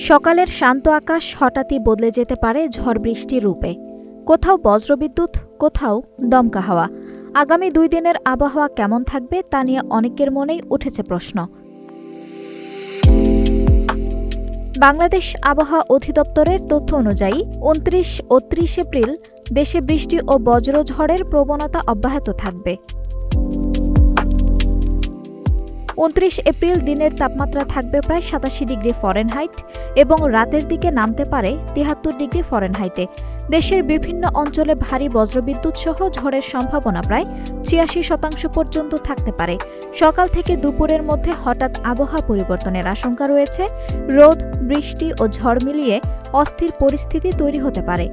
সকালের শান্ত আকাশ হঠাৎই বদলে যেতে পারে ঝড় বৃষ্টির রূপে। কোথাও বজ্রবিদ্যুৎ, কোথাও দমকা হাওয়া। আগামী 2 দিনের আবহাওয়া কেমন থাকবে তা নিয়ে অনেকের মনেই উঠেছে প্রশ্ন। বাংলাদেশ আবহাওয়া অধিদপ্তরের তথ্য অনুযায়ী 29 ও 30 এপ্রিল দেশে বৃষ্টি ও বজ্রঝড়ের প্রবণতা অব্যাহত থাকবে। 29 এপ্রিল দিনের তাপমাত্রা থাকবে প্রায় 87 ডিগ্রি ফরেনহাইট এবং রাতের দিকে নামতে পারে 73 ডিগ্রি ফরেনহাইটে। দেশের বিভিন্ন অঞ্চলে ভারী বজ্রবিদ্যুৎ সহ ঝড়ের সম্ভাবনা প্রায় 86% পর্যন্ত থাকতে পারে। সকাল থেকে দুপুরের মধ্যে হঠাৎ আবহাওয়া পরিবর্তনের আশঙ্কা রয়েছে। রোদ, বৃষ্টি ও ঝড় মিলিয়ে অস্থির পরিস্থিতি তৈরি হতে পারে।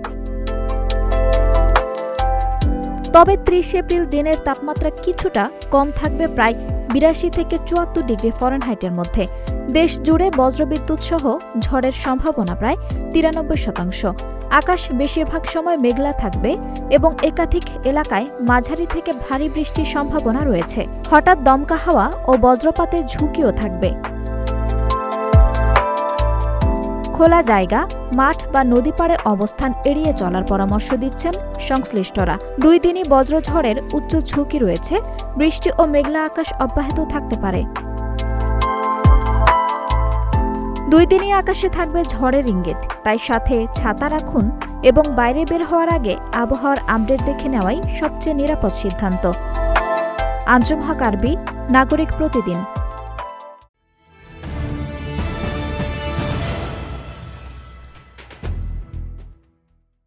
তবে 30 এপ্রিল দিনের তাপমাত্রা কিছুটা কম থাকবে, প্রায় 82 থেকে 74 ডিগ্রি ফরেনহাইটের মধ্যে। দেশ জুড়ে বজ্রবিদ্যুৎ সহ ঝড়ের সম্ভাবনা প্রায় 93%। আকাশ বেশিরভাগ সময় মেঘলা থাকবে এবং একাধিক এলাকায় মাঝারি থেকে ভারী বৃষ্টির সম্ভাবনা রয়েছে। হঠাৎ দমকা হাওয়া ও বজ্রপাতের ঝুঁকিও থাকবে। খোলা জায়গা, মাঠ বা নদী পাড়ে অবস্থান এড়িয়ে চলার পরামর্শ দিচ্ছেন সংশ্লিষ্টরা। 2 দিনই বজ্রঝড়ের উচ্চ ঝুঁকি রয়েছে। বৃষ্টি ও মেঘলা আকাশ অব্যাহত থাকতে পারে। 2 দিনই আকাশে থাকবে ঝড়ের ইঙ্গিত, তাই সাথে ছাতা রাখুন এবং বাইরে বের হওয়ার আগে আবহাওয়ার আপডেট দেখে নেওয়াই সবচেয়ে নিরাপদ সিদ্ধান্ত। আঞ্জুম হক আরবি, নাগরিক প্রতিদিন।